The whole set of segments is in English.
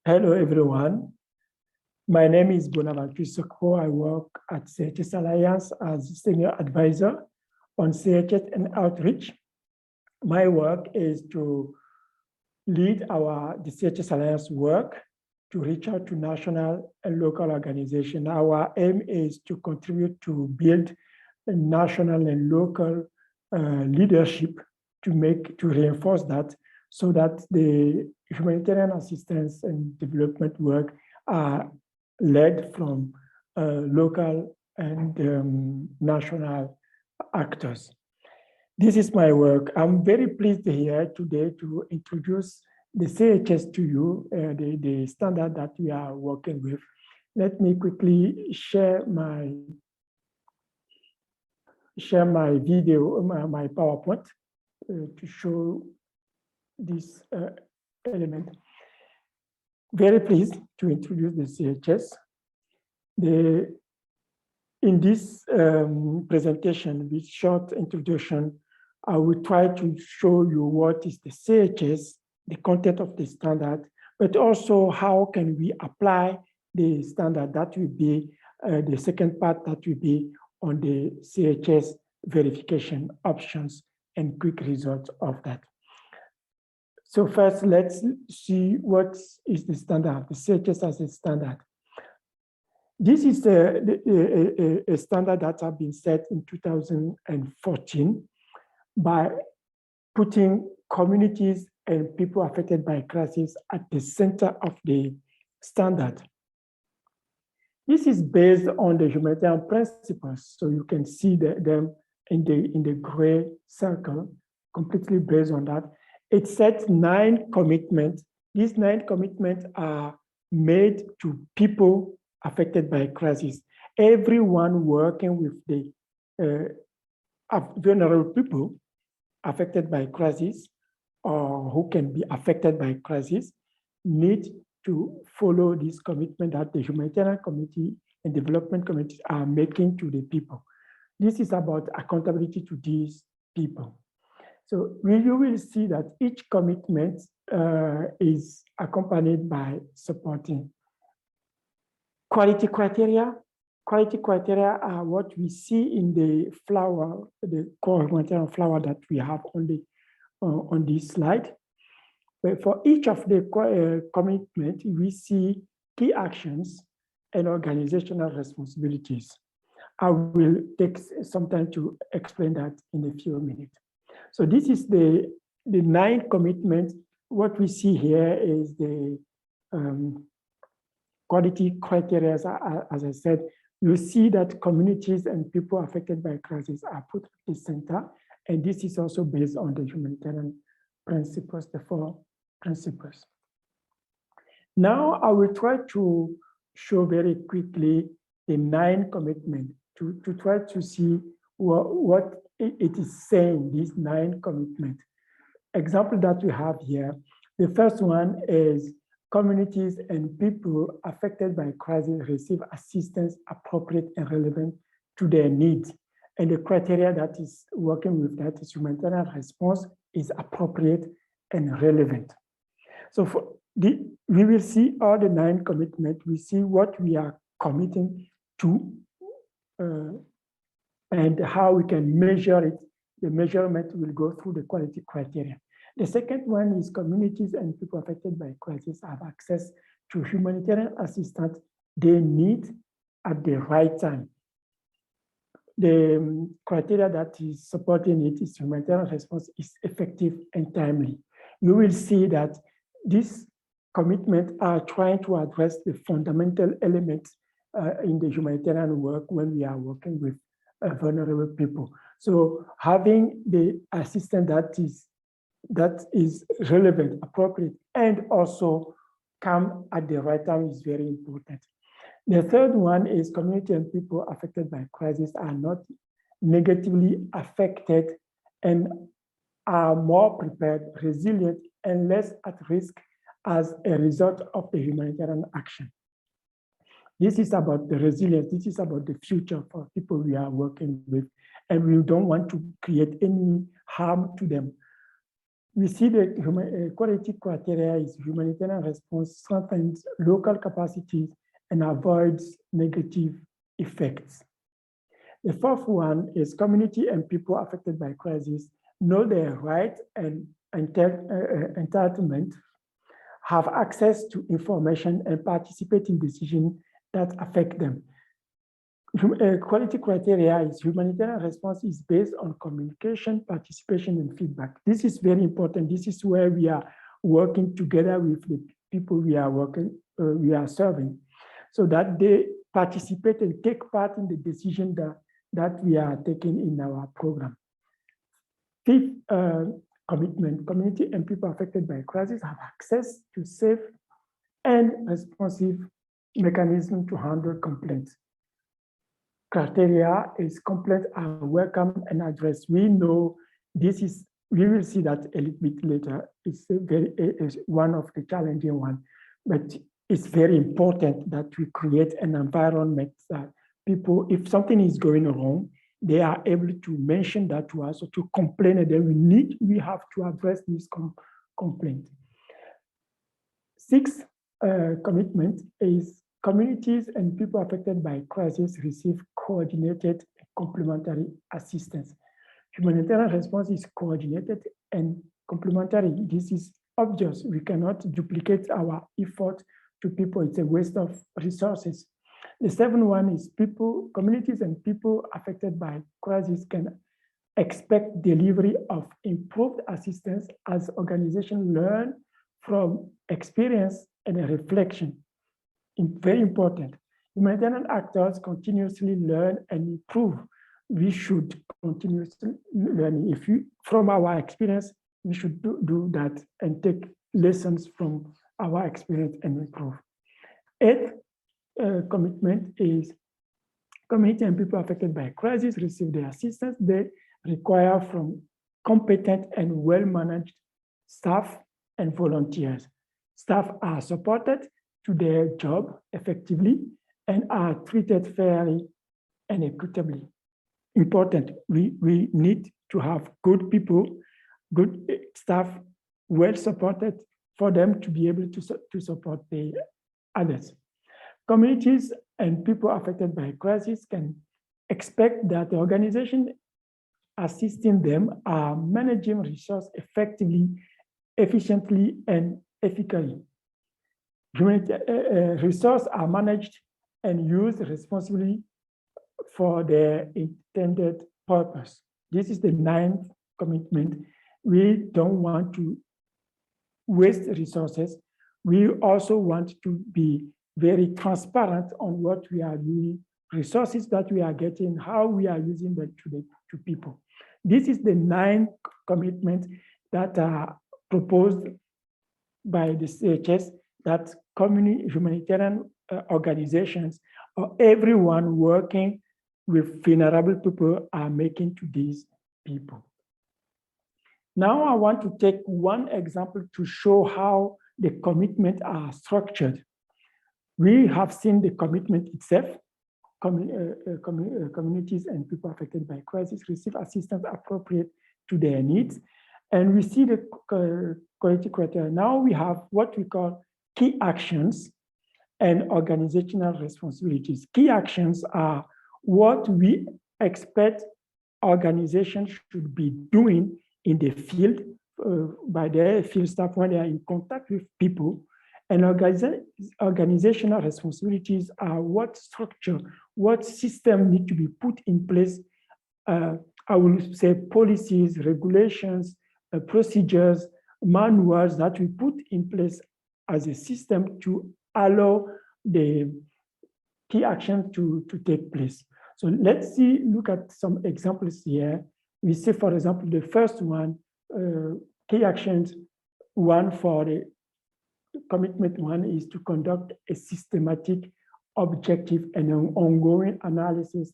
Hello, everyone. My name is Bonaventure Sokpo. I work at CHS Alliance as Senior Advisor on CHS and Outreach. My work is to lead the CHS Alliance work to reach out to national and local organizations. Our aim is to contribute to build a national and local leadership to reinforce that, so that the humanitarian assistance and development work are led from local and national actors. This is my work. I'm very pleased here today to introduce the CHS to you, the standard that we are working with. Let me quickly share my video, my PowerPoint to show this element. Very pleased to introduce the CHS. In this presentation, with short introduction, I will try to show you what is the CHS, the content of the standard, but also how can we apply the standard. That will be the second part, that will be on the CHS verification options and quick results of that. So first, let's see what is the standard, the CHS as a standard. This is a standard that has been set in 2014 by putting communities and people affected by crisis at the center of the standard. This is based on the humanitarian principles, so you can see them in the gray circle, completely based on that. It sets 9 commitments. These 9 commitments are made to people affected by crisis. Everyone working with the vulnerable people affected by crisis, or who can be affected by crisis, need to follow this commitment that the humanitarian committee and development committees are making to the people. This is about accountability to these people. So you will see that each commitment is accompanied by supporting quality criteria. Quality criteria are what we see in the flower, the core humanitarian flower that we have on this slide. But for each of the commitments, we see key actions and organizational responsibilities. I will take some time to explain that in a few minutes. So this is the 9 commitments. What we see here is the quality criteria. As I said, you see that communities and people affected by crisis are put at the center, and this is also based on the humanitarian principles, the 4 principles. Now I will try to show very quickly the 9 commitments to try to see what it is saying, these 9 commitments. Example that we have here, the first one is communities and people affected by crisis receive assistance appropriate and relevant to their needs. And the criteria that is working with that is humanitarian response is appropriate and relevant. So we will see all the 9 commitments. We see what we are committing to and how we can measure it. The measurement will go through the quality criteria. The second one is communities and people affected by crisis have access to humanitarian assistance they need at the right time. The criteria that is supporting it is humanitarian response is effective and timely. You will see that these commitments are trying to address the fundamental elements in the humanitarian work when we are working with vulnerable people. So having the assistance that is relevant, appropriate, and also come at the right time is very important. The third one is community and people affected by crisis are not negatively affected and are more prepared, resilient, and less at risk as a result of the humanitarian action. This is about the resilience. This is about the future for people we are working with, and we don't want to create any harm to them. we see that quality criteria is humanitarian response strengthens local capacities and avoids negative effects. The fourth one is community and people affected by crisis know their rights and entitlement, have access to information and participate in decisions that affect them. Quality criteria is humanitarian response is based on communication, participation, and feedback. This is very important. This is where we are working together with the people we are serving, so that they participate and take part in the decision that we are taking in our program. Fifth commitment, community and people affected by crisis have access to safe and responsive mechanism to handle complaints. Criteria is complaints are welcome and addressed. We know this is, we will see that a little bit later. It's one of the challenging ones, but it's very important that we create an environment that people, if something is going wrong, they are able to mention that to us or to complain, and then we have to address this complaint. Sixth commitment is communities and people affected by crisis receive coordinated and complementary assistance. Humanitarian response is coordinated and complementary. This is obvious. We cannot duplicate our effort to people. It's a waste of resources. The seventh one is communities and people affected by crisis can expect delivery of improved assistance as organizations learn from experience and a reflection. Very important. Humanitarian actors continuously learn and improve. We should continuously learn. From our experience, we should do that and take lessons from our experience and improve. Eighth commitment is community and people affected by crisis receive the assistance they require from competent and well-managed staff and volunteers. Staff are supported to their job effectively and are treated fairly and equitably. Important, we need to have good people, good staff, well supported for them to be able to support the others. Communities and people affected by crisis can expect that the organization assisting them are managing resources effectively, efficiently, and ethically. Resources are managed and used responsibly for their intended purpose. This is the ninth commitment. We don't want to waste resources. We also want to be very transparent on what we are doing, resources that we are getting, how we are using them to people. This is the 9 commitments that are proposed by the CHS that humanitarian organizations or everyone working with vulnerable people are making to these people. Now I want to take one example to show how the commitments are structured. We have seen the commitment itself. Communities and people affected by crisis receive assistance appropriate to their needs. And we see the quality criteria. Now we have what we call key actions and organizational responsibilities. Key actions are what we expect organizations should be doing in the field by their field staff when they are in contact with people. And organizational responsibilities are what structure, what system need to be put in place. I will say policies, regulations, procedures, manuals that we put in place as a system to allow the key action to take place. So let's look at some examples here. We see, for example, the first one, key actions, one for the commitment one is to conduct a systematic, objective, and an ongoing analysis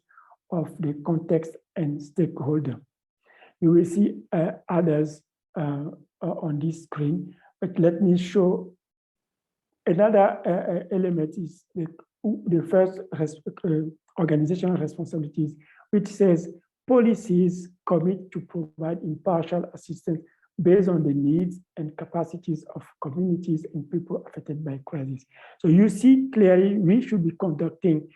of the context and stakeholder. You will see others on this screen, but let me show another element is the first organizational responsibilities, which says policies commit to provide impartial assistance based on the needs and capacities of communities and people affected by crisis. So you see clearly we should be conducting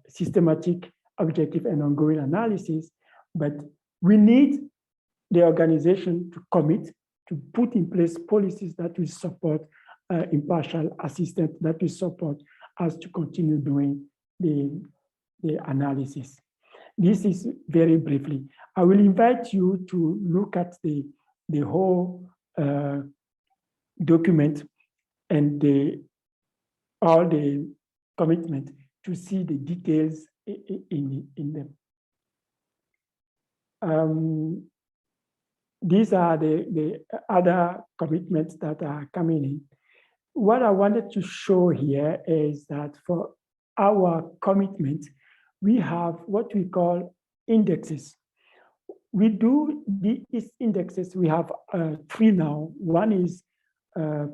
systematic, objective, and ongoing analysis, but we need the organization to commit to put in place policies that will support impartial assistance, that will support us to continue doing the analysis. This is very briefly. I will invite you to look at the whole document and all the commitment to see the details in them. These are the other commitments that are coming in. What I wanted to show here is that for our commitment, we have what we call indexes. We do these indexes, we have 3 now. One is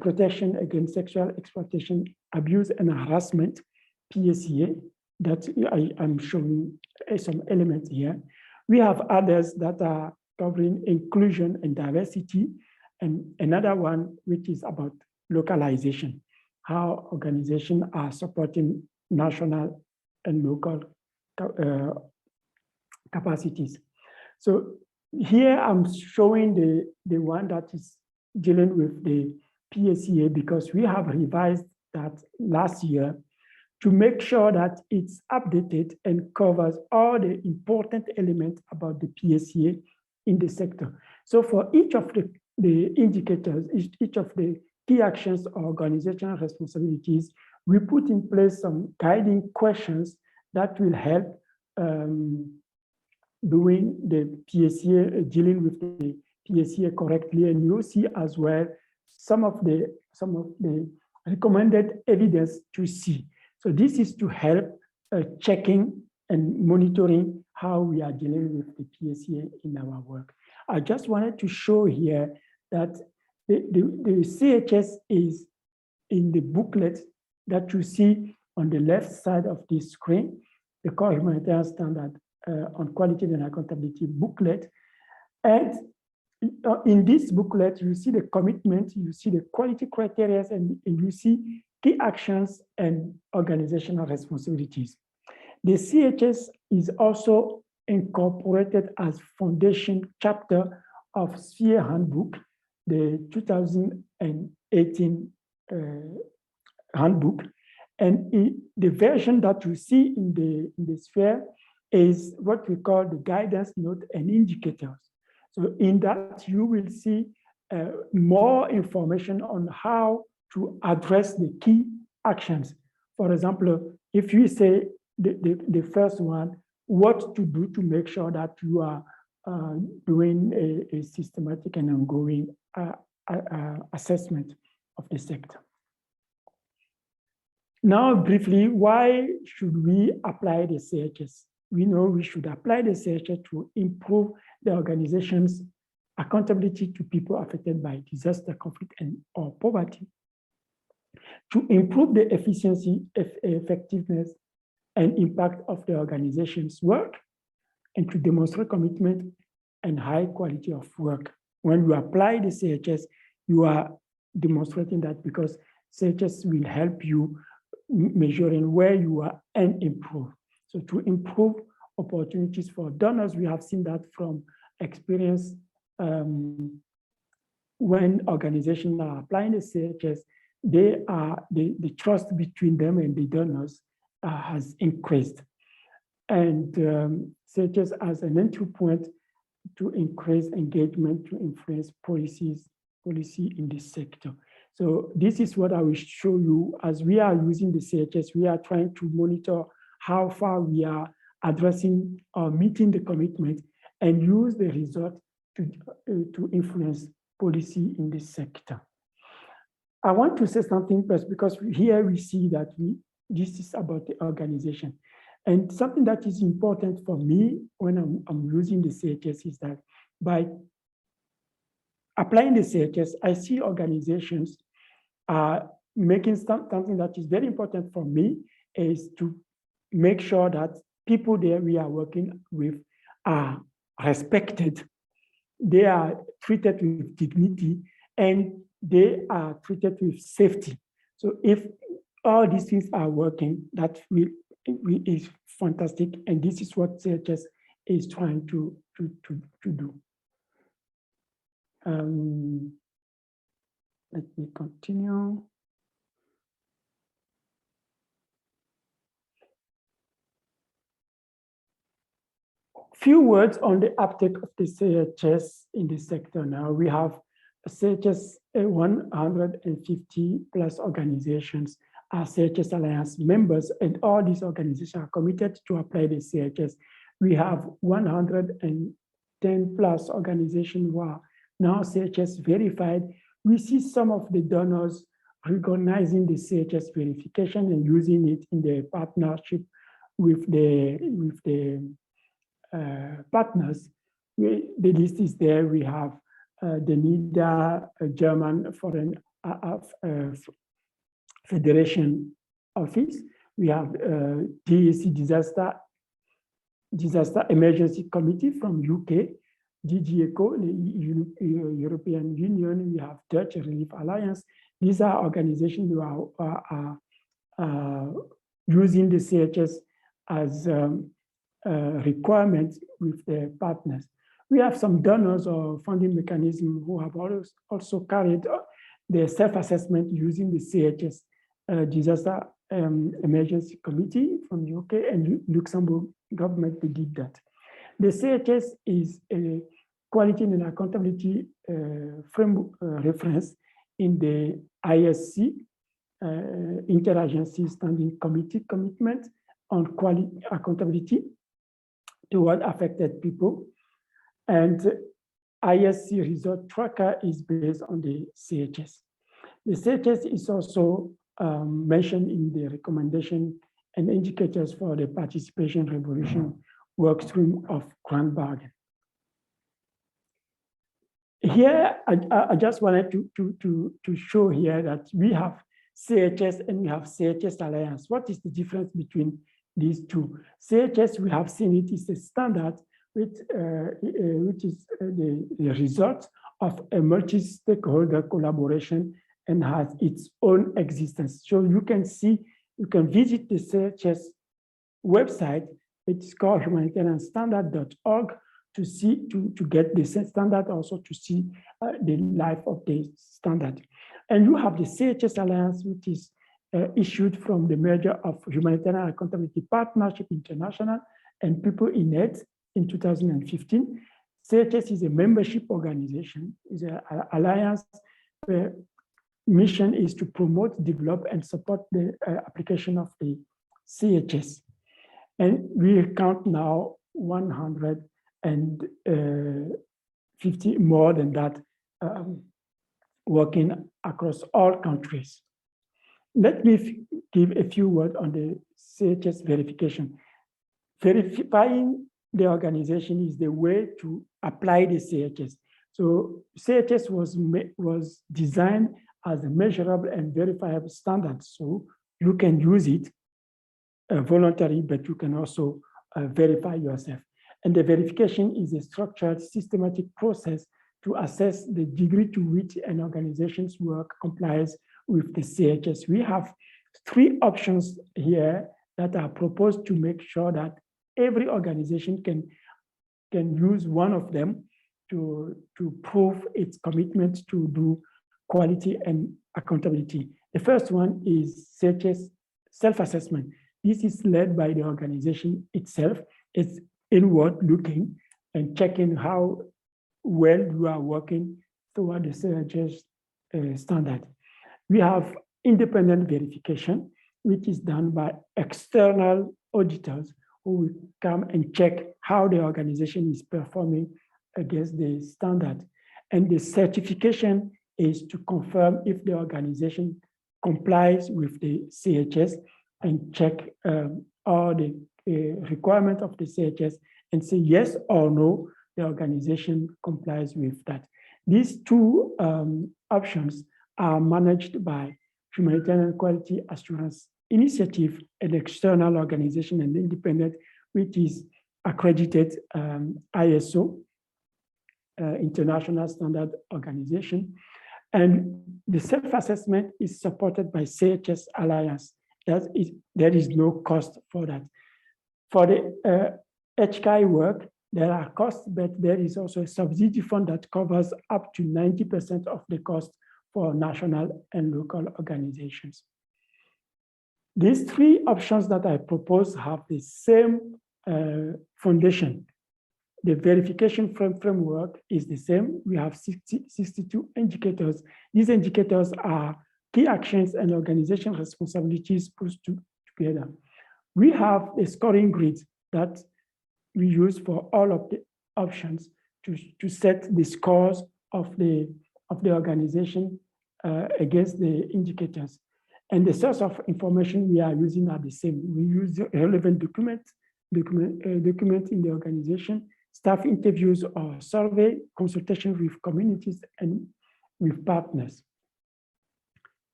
protection against sexual exploitation, abuse, and harassment, PSEA, that I'm showing some elements here. We have others that are covering inclusion and diversity, and another one which is about localization, how organizations are supporting national and local capacities. So here I'm showing the one that is dealing with the PSEA because we have revised that last year to make sure that it's updated and covers all the important elements about the PSEA in the sector. So for each of the indicators, each of the key actions or organizational responsibilities, we put in place some guiding questions that will help doing the PSEA, dealing with the PSEA correctly. And you'll see as well some of the recommended evidence to see. So this is to help checking and monitoring how we are dealing with the PSEA in our work. I just wanted to show here that the CHS is in the booklet that you see on the left side of this screen, the core humanitarian standard on quality and accountability booklet. And in this booklet, you see the commitment, you see the quality criteria, and you see key actions and organizational responsibilities. The CHS is also incorporated as foundation chapter of Sphere Handbook, the 2018 handbook. And the version that you see in the Sphere is what we call the guidance note and indicators. So in that, you will see more information on how to address the key actions. For example, if you say the first one, what to do to make sure that you are doing a systematic and ongoing assessment of the sector. Now, briefly, why should we apply the CHS? We know we should apply the CHS to improve the organization's accountability to people affected by disaster, conflict, or poverty, to improve the efficiency, effectiveness, and impact of the organization's work, and to demonstrate commitment and high quality of work. When you apply the CHS, you are demonstrating that because CHS will help you measuring where you are and improve. So to improve opportunities for donors, we have seen that from experience when organizations are applying the CHS, the trust between them and the donors has increased. And CHS as an entry point to increase engagement to influence policy in this sector. So this is what I will show you. As we are using the CHS, we are trying to monitor how far we are addressing or meeting the commitment and use the result to influence policy in this sector. I want to say something first because here we see that this is about the organization. And something that is important for me when I'm using the CHS is that by applying the CHS, I see organizations are making something that is very important for me is to make sure that people there we are working with are respected. they are treated with dignity, and they are treated with safety. So if all these things are working, that is fantastic, and this is what CHS is trying to do. Let me continue. Few words on the uptake of the CHS in the sector now. We have CHS 150 plus organizations are CHS Alliance members, and all these organizations are committed to apply the CHS. We have 110 plus organizations who are now CHS verified. We see some of the donors recognizing the CHS verification and using it in their partnership with the partners. The list is there. We have the NIDA, German Foreign Federation Office. We have DAC Disaster Emergency Committee from UK, DG ECO, the European Union. We have Dutch Relief Alliance. These are organizations who are using the CHS as requirements with their partners. We have some donors or funding mechanisms who have also carried their self-assessment using the CHS Disaster Emergency Committee from the UK and Luxembourg government. They did that. The CHS is a quality and accountability framework reference in the ISC, Interagency Standing Committee commitment on quality accountability toward affected people. And ISC result tracker is based on the CHS. The CHS is also mentioned in the recommendation and indicators for the participation revolution workstream of Grand Bargain. Here, I just wanted to show here that we have CHS and we have CHS Alliance. What is the difference between these two? CHS, we have seen it is a standard which is the result of a multi-stakeholder collaboration and has its own existence. So you can see, you can visit the CHS website. It's called humanitarianstandard.org to see, to get the standard, also to see the life of the standard. And you have the CHS Alliance, which is issued from the merger of Humanitarian Accountability Partnership International and People in Need in 2015. CHS is a membership organization, is an alliance where mission is to promote, develop, and support the application of the CHS. And we count now 150 more than that working across all countries. Let me give a few words on the CHS verification. Verifying the organization is the way to apply the CHS. So CHS was designed as a measurable and verifiable standard. So you can use it voluntarily, but you can also verify yourself. And the verification is a structured, systematic process to assess the degree to which an organization's work complies with the CHS. We have three options here that are proposed to make sure that every organization can use one of them to prove its commitment to do quality and accountability. The first one is CHS self-assessment. This is led by the organization itself. It's inward looking and checking how well you are working toward the CHS standard. We have independent verification, which is done by external auditors who will come and check how the organization is performing against the standard. And the certification is to confirm if the organization complies with the CHS and check all the requirements of the CHS and say yes or no, the organization complies with that. These two options are managed by Humanitarian Quality Assurance Initiative, an external organization and independent, which is accredited ISO. international standard organization. And the self-assessment is supported by CHS Alliance. There is no cost for that. For the HKI work, there are costs, but there is also a subsidy fund that covers up to 90% of the cost for national and local organizations. These three options that I propose have the same foundation. The verification framework is the same. We have 62 indicators. These indicators are key actions and organization responsibilities put together. We have a scoring grid that we use for all of the options to set the scores of the organization against the indicators. And the source of information we are using are the same. We use relevant document in the organization, staff interviews or survey, consultation with communities and with partners.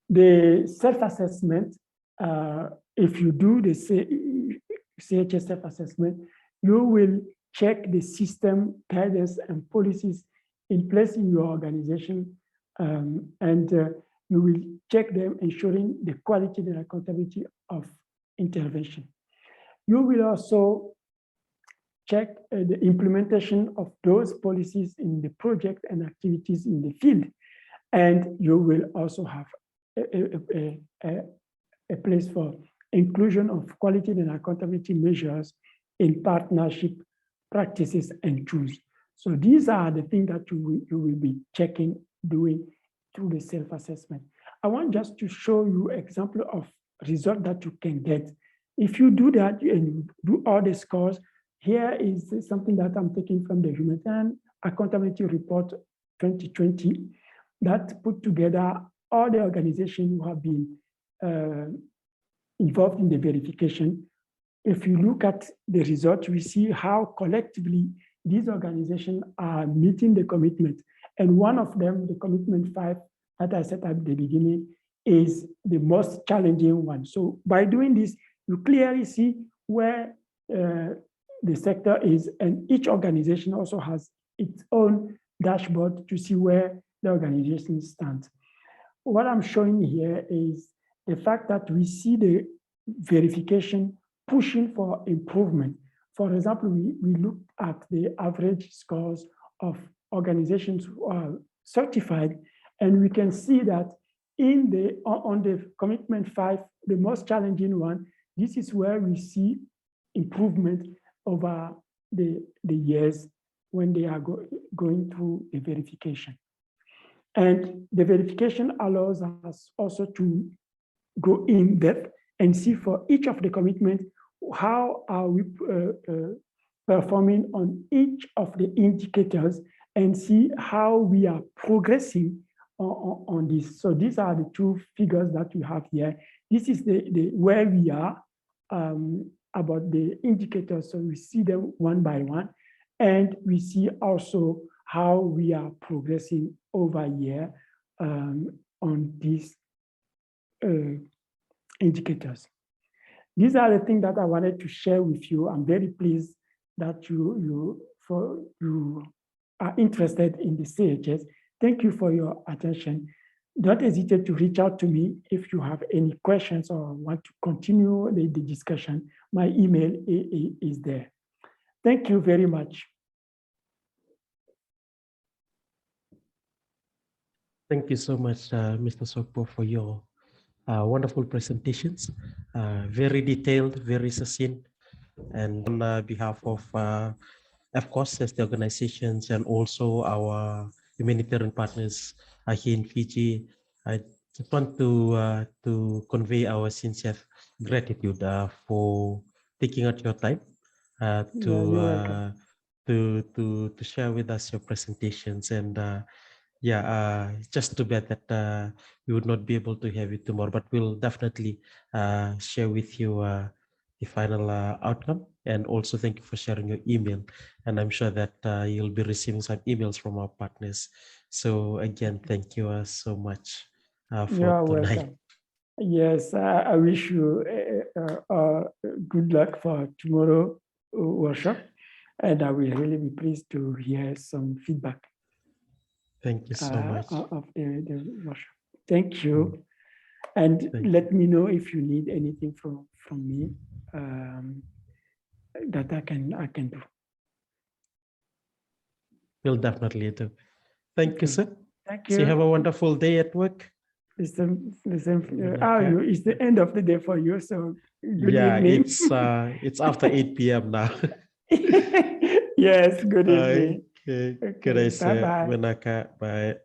The self-assessment, if you do the CHS self-assessment, you will check the system, guidance, and policies in place in your organization, and you will check them, ensuring the quality and accountability of intervention. You will also check the implementation of those policies in the project and activities in the field. And you will also have a place for inclusion of quality and accountability measures in partnership practices and tools. So these are the things that you will be checking, doing through the self-assessment. I want just to show you an example of result that you can get. If you do that and you do all the scores, here is something that I'm taking from the Humanitarian Accountability Report 2020 that put together all the organizations who have been involved in the verification. If you look at the results, we see how collectively these organizations are meeting the commitment. And one of them, the commitment 5 that I set at the beginning, is the most challenging one. So by doing this, you clearly see where the sector is, and each organization also has its own dashboard to see where the organization stands. What I'm showing here is the fact that we see the verification pushing for improvement. For example, we looked at the average scores of organizations who are certified, and we can see that on the commitment 5, the most challenging one, this is where we see improvement over the years when they are going through the verification. And the verification allows us also to go in depth and see for each of the commitments, how are we performing on each of the indicators, and see how we are progressing on this. So these are the two figures that we have here. This is the where we are about the indicators. So we see them one by one, and we see also how we are progressing over year on these indicators. These are the things that I wanted to share with you. I'm very pleased that you are interested in the CHS. Thank you for your attention. Don't hesitate to reach out to me if you have any questions or want to continue the discussion. My email is there. Thank you very much. Thank you so much, Mr. Sokpo, for your wonderful presentations. Very detailed, very succinct. And on behalf of course, as the organizations and also our humanitarian partners here in Fiji, I just want to convey our sincere gratitude for taking out your time to share with us your presentations. And just too bad that we would not be able to have it tomorrow, but we'll definitely share with you the final outcome. And also thank you for sharing your email. And I'm sure that you'll be receiving some emails from our partners. So again, thank you so much for tonight. Welcome. Yes, I wish you good luck for tomorrow workshop. And I will really be pleased to hear some feedback Thank you so much. of the workshop. Thank you. And Thank you. let me know if you need anything from me that I can do. We'll definitely do. Thank you, Okay. sir. Thank So you have you. a wonderful day at work. It's Okay. the end of the day for you, so good Yeah, evening. it's after 8 p.m. now. Yes, good evening. Okay. Good Okay, day, bye sir. bye. Manaka. Bye.